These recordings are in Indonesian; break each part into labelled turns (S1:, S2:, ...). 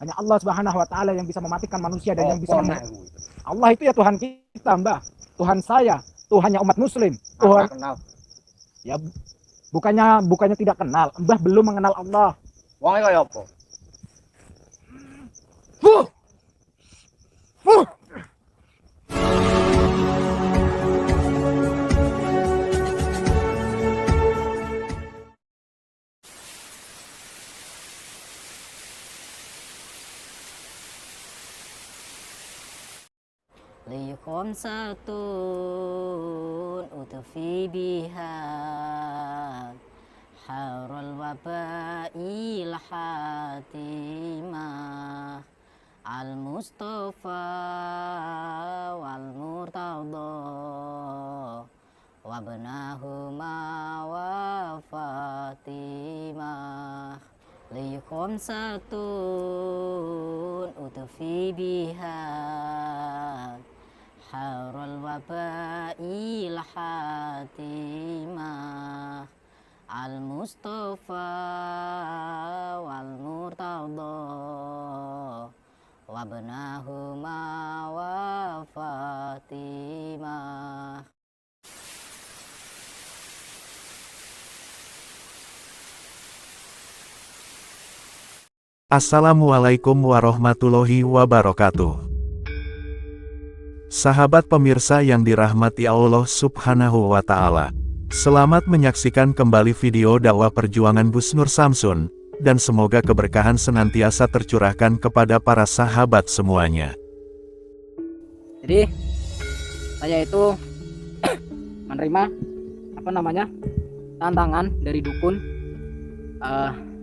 S1: Hanya Allah Subhanahu wa taala yang bisa mematikan manusia dan yang bisa
S2: Nah,
S1: Allah itu ya Tuhan kita, Mbah. Tuhan saya, Tuhannya umat muslim. Tuhan
S2: kenal.
S1: ya bukannya tidak kenal. Mbah belum mengenal Allah.
S2: Wong e kaya apa?
S1: Huh! Huh!
S3: Liqomsatun utfi biha harul wabail hatimah al-mustafa wal murtada wabnahuma wa fatimah liqomsatun utfi biha harul wabail hatimah al-mustafa wal murtada wabnahuma wa fatimah.
S4: Assalamualaikum warahmatullahi wabarakatuh. Sahabat pemirsa yang dirahmati Allah Subhanahu wa Ta'ala, selamat menyaksikan kembali video dakwah perjuangan Gus Nur Samsun, dan semoga keberkahan senantiasa tercurahkan kepada para sahabat semuanya.
S1: Jadi saya itu menerima tantangan dari dukun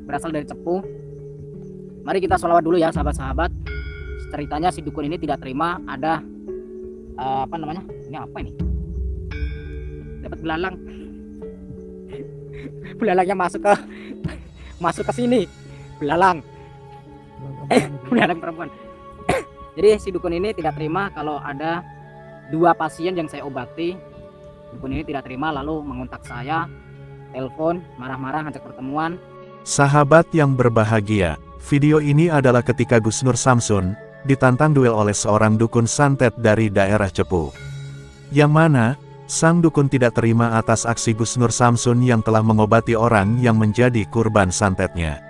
S1: berasal dari Cepu. Mari kita sholawat dulu ya sahabat-sahabat. Ceritanya si dukun ini tidak terima ada ini apa ini? Dapat belalang. Belalangnya masuk ke sini. Belalang. Belalang perempuan. Jadi si dukun ini tidak terima kalau ada 2 pasien yang saya obati. Dukun ini tidak terima lalu mengontak saya, telepon, marah-marah, ngajak pertemuan.
S4: Sahabat yang berbahagia, video ini adalah ketika Gus Nur Samsun ditantang duel oleh seorang dukun santet dari daerah Cepu. Yang mana, sang dukun tidak terima atas aksi Gus Nur Samsun yang telah mengobati orang yang menjadi kurban santetnya.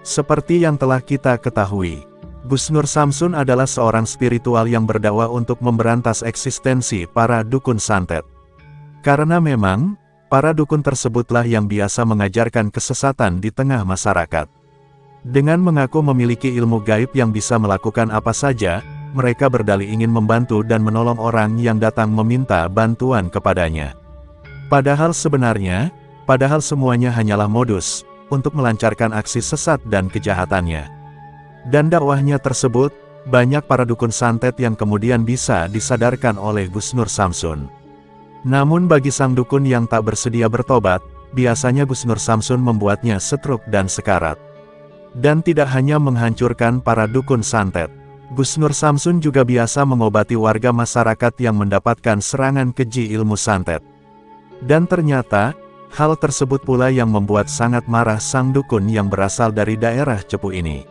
S4: Seperti yang telah kita ketahui, Gus Nur Samsun adalah seorang spiritual yang berdakwah untuk memberantas eksistensi para dukun santet. Karena memang, para dukun tersebutlah yang biasa mengajarkan kesesatan di tengah masyarakat. Dengan mengaku memiliki ilmu gaib yang bisa melakukan apa saja, mereka berdalih ingin membantu dan menolong orang yang datang meminta bantuan kepadanya. Padahal semuanya hanyalah modus untuk melancarkan aksi sesat dan kejahatannya. Dan dakwahnya tersebut, banyak para dukun santet yang kemudian bisa disadarkan oleh Gus Nur Samsun. Namun bagi sang dukun yang tak bersedia bertobat, biasanya Gus Nur Samsun membuatnya stroke dan sekarat. Dan tidak hanya menghancurkan para dukun santet, Gus Nur Samsun juga biasa mengobati warga masyarakat yang mendapatkan serangan keji ilmu santet. Dan ternyata, hal tersebut pula yang membuat sangat marah sang dukun yang berasal dari daerah Cepu ini.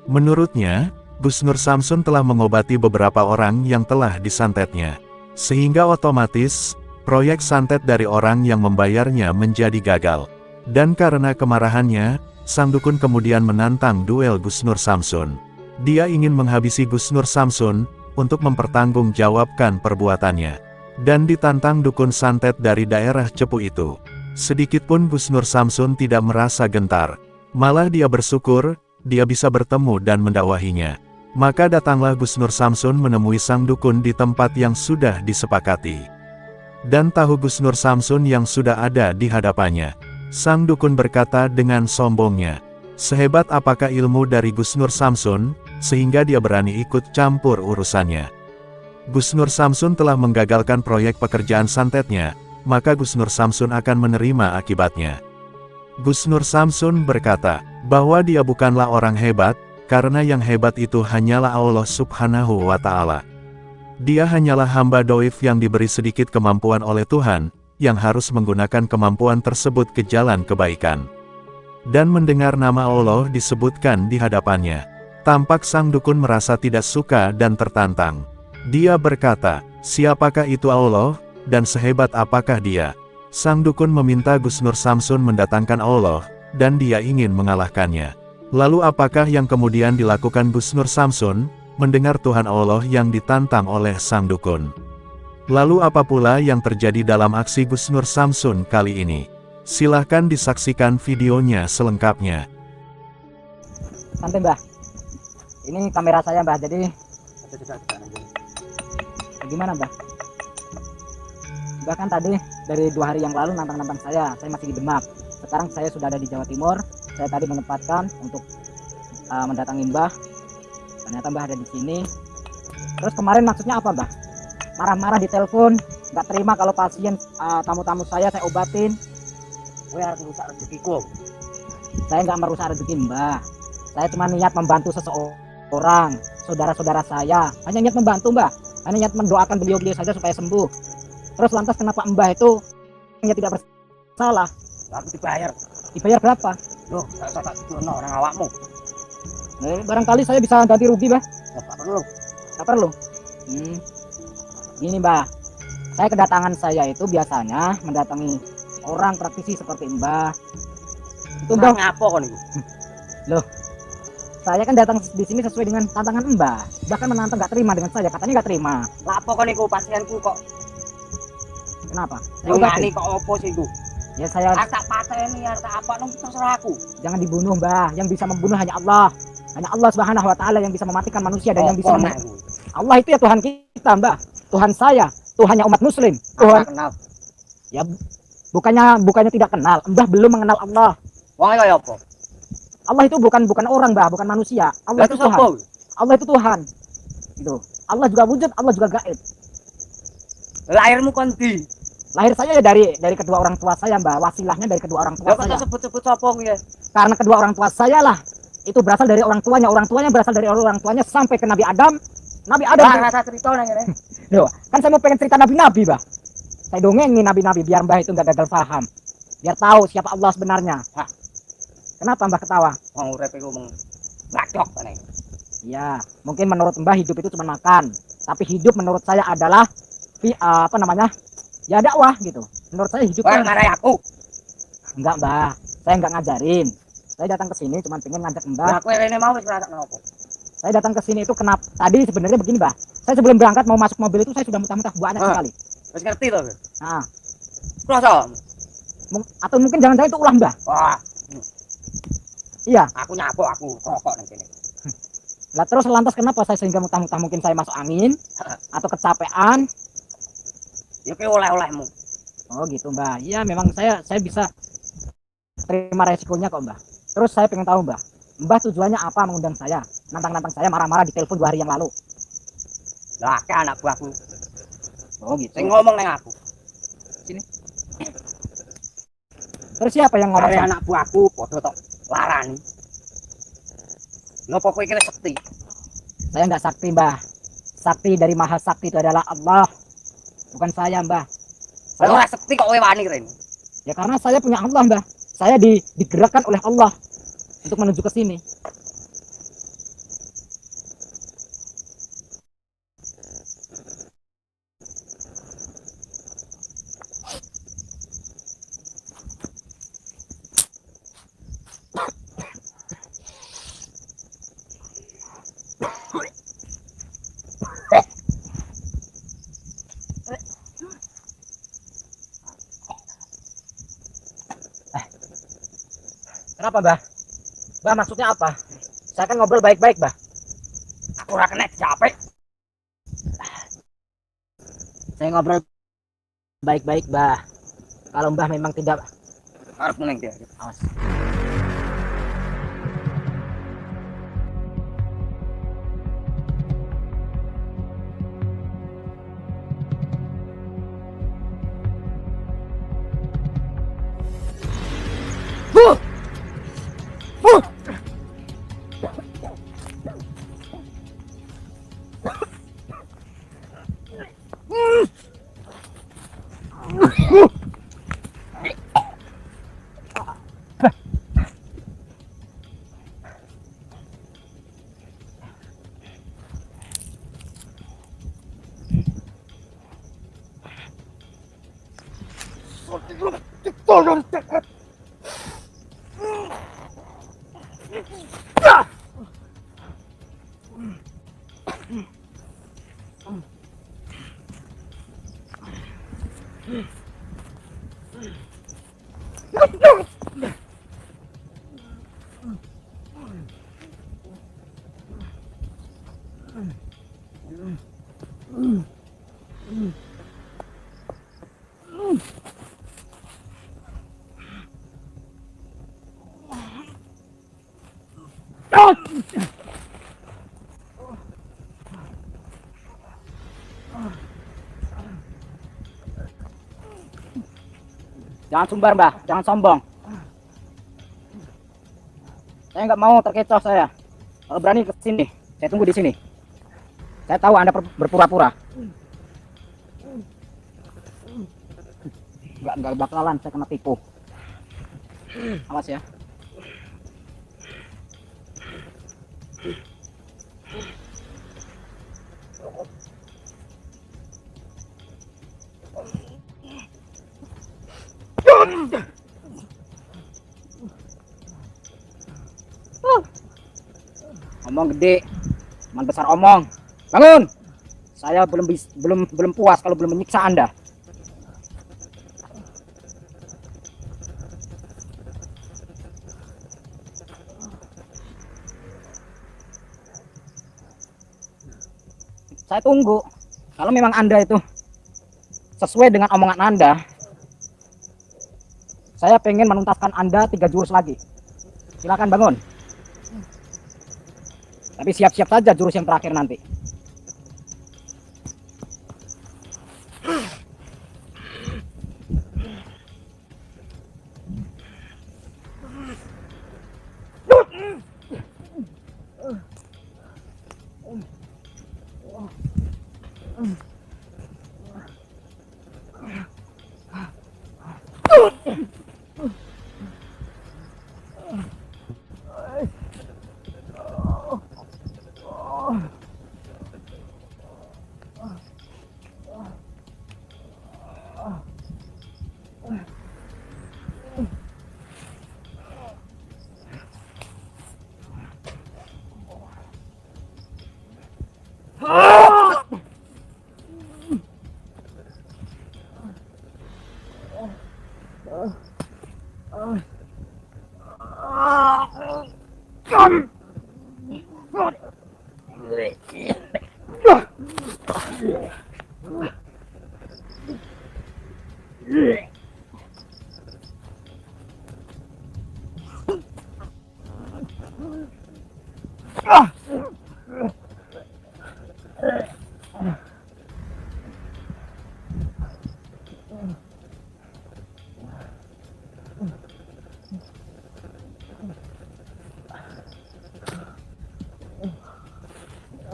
S4: Menurutnya, Gus Nur Samsun telah mengobati beberapa orang yang telah disantetnya. Sehingga otomatis, proyek santet dari orang yang membayarnya menjadi gagal. Dan karena kemarahannya, sang dukun kemudian menantang duel Gus Nur Samsun. Dia ingin menghabisi Gus Nur Samsun, untuk mempertanggungjawabkan perbuatannya. Dan ditantang dukun santet dari daerah Cepu itu. Sedikitpun Gus Nur Samsun tidak merasa gentar. Malah dia bersyukur, dia bisa bertemu dan mendakwahinya. Maka datanglah Gus Nur Samsun menemui sang dukun di tempat yang sudah disepakati. Dan tahu Gus Nur Samsun yang sudah ada di hadapannya. Sang dukun berkata dengan sombongnya, "Sehebat apakah ilmu dari Gus Nur Samsun, sehingga dia berani ikut campur urusannya?" Gus Nur Samsun telah menggagalkan proyek pekerjaan santetnya, maka Gus Nur Samsun akan menerima akibatnya. Gus Nur Samsun berkata, bahwa dia bukanlah orang hebat, karena yang hebat itu hanyalah Allah Subhanahu wa Ta'ala. Dia hanyalah hamba doif yang diberi sedikit kemampuan oleh Tuhan, yang harus menggunakan kemampuan tersebut ke jalan kebaikan. Dan mendengar nama Allah disebutkan di hadapannya, Tampak sang dukun merasa tidak suka dan tertantang. Dia berkata, siapakah itu Allah, dan sehebat apakah dia? Sang dukun meminta Gus Nur Samsun mendatangkan Allah, dan dia ingin mengalahkannya. Lalu apakah yang kemudian dilakukan Gus Nur Samsun, mendengar Tuhan Allah yang ditantang oleh sang dukun? Lalu apa pula yang terjadi dalam aksi Gus Nur Samsun kali ini? Silahkan disaksikan videonya selengkapnya.
S1: Santai Mbah. Ini kamera saya Mbah, jadi gimana Mbah? Bahkan tadi dari 2 hari yang lalu nantang-nantang saya masih di Demak. Sekarang saya sudah ada di Jawa Timur. Saya tadi menempatkan untuk mendatangi Mbah. Ternyata Mbah ada di sini. Terus kemarin maksudnya apa Mbah? Marah-marah di telepon, nggak terima kalau pasien tamu-tamu saya obatin.
S2: Kowe harus rusak rezekiku.
S1: Saya nggak merusak rezeki Mbah. Saya cuma niat membantu seseorang, saudara-saudara saya. Hanya niat membantu Mbah. Hanya niat mendoakan beliau-beliau saja supaya sembuh. Terus lantas kenapa Mbah itu hanya tidak bersalah?
S2: Aku dibayar.
S1: Dibayar berapa?
S2: Loh, tak usah tak tuturno orang awakmu.
S1: Barangkali saya bisa ganti rugi Mbah.
S2: Oh, tak perlu.
S1: Tak perlu. Gini Mbah, saya kedatangan saya itu biasanya mendatangi orang praktisi seperti Mbah. Itu Mbah
S2: Ngapa kon iku?
S1: saya kan datang di sini sesuai dengan tantangan Mbah. Bahkan menantang nggak terima dengan saya, katanya nggak terima.
S2: Lapo kon iku pasienku kok
S1: Kenapa?
S2: ngani kok opo sih iku?
S1: Ya saya
S2: Tak pateni tak apa nang terserah aku.
S1: jangan dibunuh Mbah. Yang bisa membunuh hanya Allah. Hanya Allah Subhanahu wa taala yang bisa mematikan manusia dan yang bisa Allah itu ya Tuhan kita Mbah. Tuhan saya, Tuhannya umat muslim. Tuhan
S2: kenal.
S1: ya bukannya tidak kenal. Mbah belum mengenal Allah.
S2: Wong kaya apa?
S1: Allah itu bukan orang Mbah, bukan manusia. Allah
S2: Lah
S1: itu
S2: itu
S1: Tuhan.
S2: sapa?
S1: Allah itu Tuhan. Itu. Allah juga wujud, Allah juga gaib.
S2: Lahirmu kon ndi?
S1: Lahir saya ya dari kedua orang tua saya Mbah. Wasilahnya dari kedua orang tua
S2: Lah kok
S1: saya.
S2: sebut-sebut sapa kuwi?
S1: Karena kedua orang tua saya lah itu berasal dari orang tuanya berasal dari orang tuanya sampai ke Nabi Adam. Nabi Adam.
S2: Lah rasa cerita nang ngene.
S1: Loh, kan saya mau pengen cerita nabi-nabi, Mbah. Saya dongengin nabi-nabi biar Mbah itu nggak gagal paham. Biar tahu siapa Allah sebenarnya.
S2: Hah.
S1: Kenapa Mbah ketawa?
S2: Wong urip iku mung ngacok kene.
S1: Ya, mungkin menurut Mbah hidup itu cuma makan. Tapi hidup menurut saya adalah apa namanya? Ya dakwah gitu. Menurut saya hidup
S2: Wah, marahi aku.
S1: enggak, Mbah. Saya enggak ngajarin. Saya datang ke sini cuma pengen ngajak Mbah.
S2: Lah kowe rene mau wis ngrasakno apa?
S1: Saya datang ke sini itu kenapa? Tadi sebenarnya begini, Mbah. Saya sebelum berangkat mau masuk mobil itu saya sudah muntah-muntah banyak sekali.
S2: Wis ngerti to?
S1: Nah,
S2: Rasa.
S1: atau mungkin jangan-jangan itu ulah Mbah.
S2: Wah,
S1: Iya.
S2: aku nyapuk aku rokok nang kene.
S1: Lah terus lantas kenapa saya sehingga muntah-muntah mungkin saya masuk angin atau kecapean?
S2: Ya ki oleh-olehmu.
S1: Oh gitu Mbah. Iya memang saya bisa terima resikonya kok Mbah. Terus saya pengen tahu Mbah. Mbah tujuannya apa mengundang saya? Nantang-nantang saya marah-marah di telepon 2 hari yang lalu.
S2: Lah ke anak buahku.
S1: Oh gitu.
S2: Sing ngomong nang aku.
S1: Terus siapa yang ngomong?
S2: Are anak buahku padha tok larani. Napa kowe kene sekti?
S1: Saya nggak sakti Mbah. Sakti dari Maha Sakti itu adalah Allah. Bukan saya Mbah.
S2: Saya ora sekti kok kowe wani rene.
S1: Ya karena saya punya Allah Mbah. Saya digerakkan oleh Allah untuk menuju ke sini. Kenapa Mbah? Mbah maksudnya apa? Saya kan ngobrol baik-baik Mbah.
S2: Aku ora kena capek.
S1: Saya ngobrol baik-baik Mbah. Kalau Mbah memang tidak
S2: Arep nang dia.
S1: awas. Jangan sumbar, Mbah. Jangan sombong. Saya nggak mau terkecoh saya. Kalau berani ke sini, saya tunggu di sini. Saya tahu Anda berpura-pura. Nggak bakalan saya kena tipu. Awas ya. Omong gede, man besar omong. Bangun. Saya belum puas kalau belum menyiksa Anda. Saya tunggu. Kalau memang Anda itu sesuai dengan omongan Anda, saya pengen menuntaskan Anda 3 jurus lagi. Silakan bangun. Tapi siap-siap saja jurus yang terakhir nanti.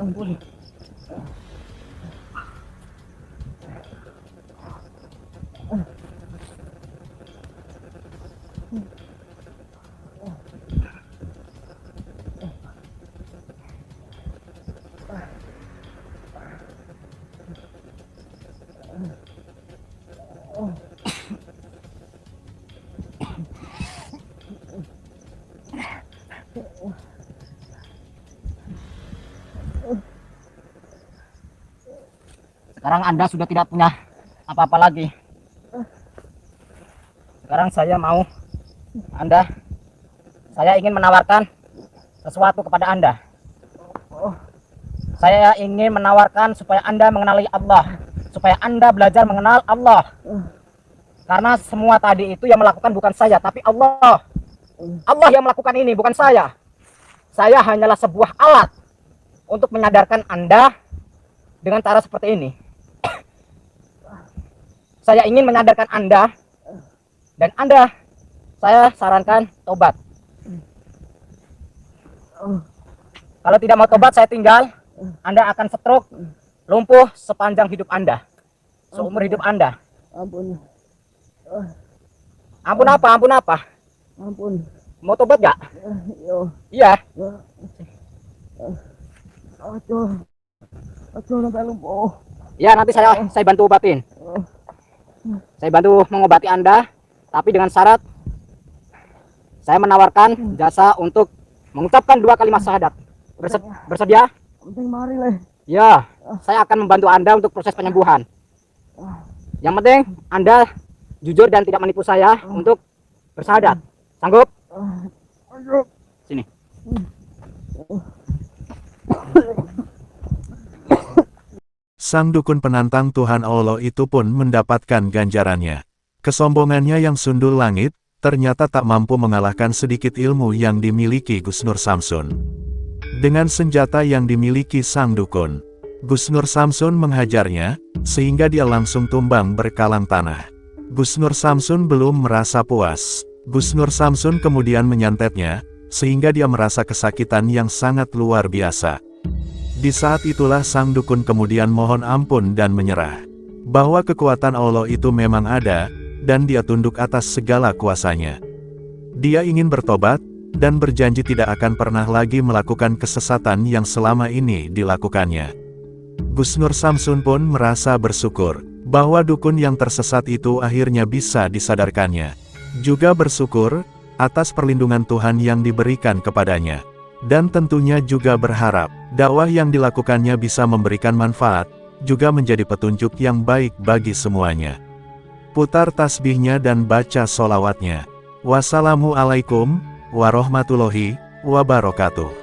S1: Ampun. Sekarang Anda sudah tidak punya apa-apa lagi. Sekarang saya ingin menawarkan sesuatu kepada Anda. Saya ingin menawarkan supaya Anda mengenali Allah, supaya Anda belajar mengenal Allah. Karena semua tadi itu yang melakukan bukan saya, tapi Allah. Allah yang melakukan ini, bukan saya. Saya hanyalah sebuah alat untuk menyadarkan Anda dengan cara seperti ini. Saya ingin menyadarkan Anda, dan Anda, saya sarankan tobat. Kalau tidak mau tobat, saya tinggal. Anda akan stroke, lumpuh sepanjang hidup Anda, seumur hidup Anda.
S2: Ampun.
S1: Ampun apa? Ampun apa?
S2: Ampun.
S1: Mau tobat gak?
S2: Yo.
S1: Iya.
S2: Aduh, sampai lumpuh.
S1: Ya, nanti saya bantu obatin. Saya bantu mengobati Anda Tapi dengan syarat saya menawarkan jasa untuk mengucapkan 2 kalimat syahadat. Bersedia?
S2: Penting mari leh.
S1: Ya, saya akan membantu Anda untuk proses penyembuhan. Yang penting Anda jujur dan tidak menipu saya untuk bersyahadat. Sanggup?
S2: Ayo.
S1: Sini.
S4: Sang dukun penantang Tuhan Allah itu pun mendapatkan ganjarannya. Kesombongannya yang sundul langit, ternyata tak mampu mengalahkan sedikit ilmu yang dimiliki Gusnur Samsun. Dengan senjata yang dimiliki sang dukun, Gusnur Samsun menghajarnya, sehingga dia langsung tumbang berkalang tanah. Gusnur Samsun belum merasa puas. Gusnur Samsun kemudian menyantetnya, sehingga dia merasa kesakitan yang sangat luar biasa. Di saat itulah sang dukun kemudian mohon ampun dan menyerah. Bahwa kekuatan Allah itu memang ada, dan dia tunduk atas segala kuasanya. Dia ingin bertobat, dan berjanji tidak akan pernah lagi melakukan kesesatan yang selama ini dilakukannya. Gusnur Samsun pun merasa bersyukur, bahwa dukun yang tersesat itu akhirnya bisa disadarkannya. Juga bersyukur, atas perlindungan Tuhan yang diberikan kepadanya. Dan tentunya juga berharap, dakwah yang dilakukannya bisa memberikan manfaat, juga menjadi petunjuk yang baik bagi semuanya. Putar tasbihnya dan baca sholawatnya. Wassalamualaikum warahmatullahi wabarakatuh.